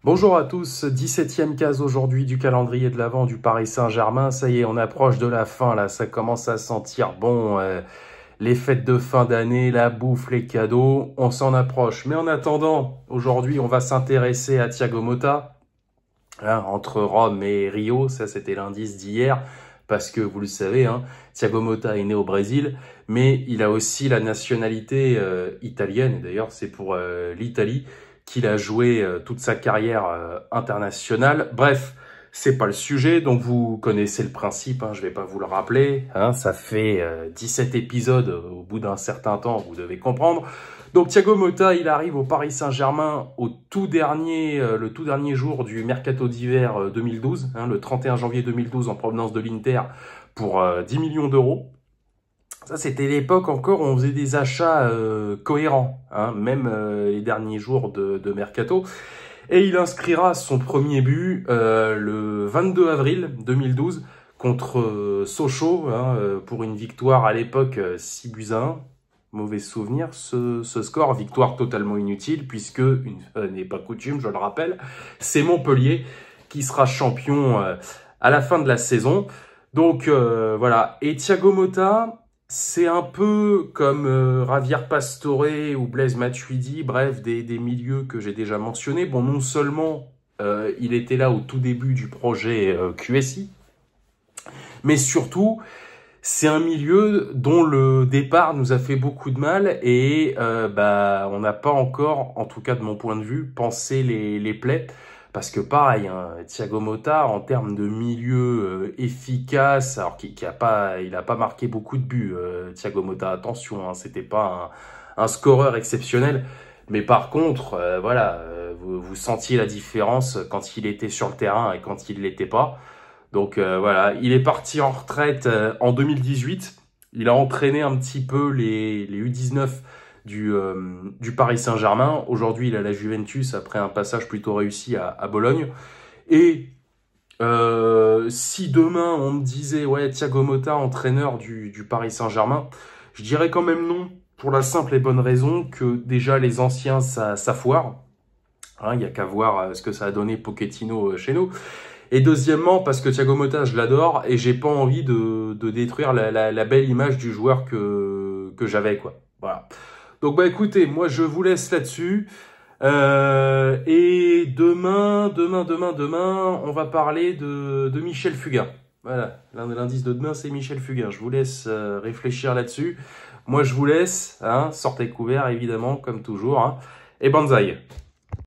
Bonjour à tous, 17e case aujourd'hui du calendrier de l'Avent du Paris Saint-Germain. Ça y est, on approche de la fin, là, ça commence à sentir bon. Les fêtes de fin d'année, la bouffe, les cadeaux, on s'en approche. Mais en attendant, aujourd'hui, on va s'intéresser à Thiago Motta, hein, entre Rome et Rio. Ça, c'était l'indice d'hier, parce que vous le savez, hein, Thiago Motta est né au Brésil, mais il a aussi la nationalité italienne. D'ailleurs, c'est pour l'Italie qu'il a joué toute sa carrière internationale. Bref, c'est pas le sujet, donc vous connaissez le principe, hein, je vais pas vous le rappeler. Hein, ça fait 17 épisodes, au bout d'un certain temps, vous devez comprendre. Donc Thiago Motta, il arrive au Paris Saint-Germain au le tout dernier jour du mercato d'hiver 2012, hein, le 31 janvier 2012 en provenance de l'Inter pour 10 millions d'euros. Ça, c'était l'époque encore où on faisait des achats cohérents, hein, même les derniers jours de mercato. Et il inscrira son premier but le 22 avril 2012 contre Sochaux, hein, pour une victoire à l'époque 6 buts à 1. Mauvais souvenir, ce score, victoire totalement inutile, puisque, une fois n'est pas coutume, je le rappelle, c'est Montpellier qui sera champion à la fin de la saison. Donc voilà, et Thiago Motta, c'est un peu comme Javier Pastore ou Blaise Matuidi, bref, des milieux que j'ai déjà mentionnés. Bon, non seulement il était là au tout début du projet QSI, mais surtout, c'est un milieu dont le départ nous a fait beaucoup de mal et on n'a pas encore, en tout cas de mon point de vue, pensé les plaies. Parce que pareil, hein, Thiago Motta, en termes de milieu efficace, alors qu'il a pas marqué beaucoup de buts, Thiago Motta, attention, hein, c'était pas un scoreur exceptionnel. Mais par contre, voilà, vous sentiez la différence quand il était sur le terrain et quand il l'était pas. Donc voilà, il est parti en retraite en 2018. Il a entraîné un petit peu les U19 du Paris Saint-Germain. Aujourd'hui, il a la Juventus après un passage plutôt réussi à Bologne. Et si demain, on me disait, ouais, Thiago Motta, entraîneur du Paris Saint-Germain, je dirais quand même non, pour la simple et bonne raison que déjà les anciens, ça foire. Hein, il n'y a qu'à voir ce que ça a donné Pochettino chez nous. Et deuxièmement, parce que Thiago Motta, je l'adore et j'ai pas envie de détruire la belle image du joueur que j'avais, quoi. Voilà. Donc, bah écoutez, moi, je vous laisse là-dessus. Et demain, on va parler de Michel Fugain. Voilà, l'indice de demain, c'est Michel Fugain. Je vous laisse réfléchir là-dessus. Moi, je vous laisse, hein, sortez couverts, évidemment, comme toujours. Hein, et banzai.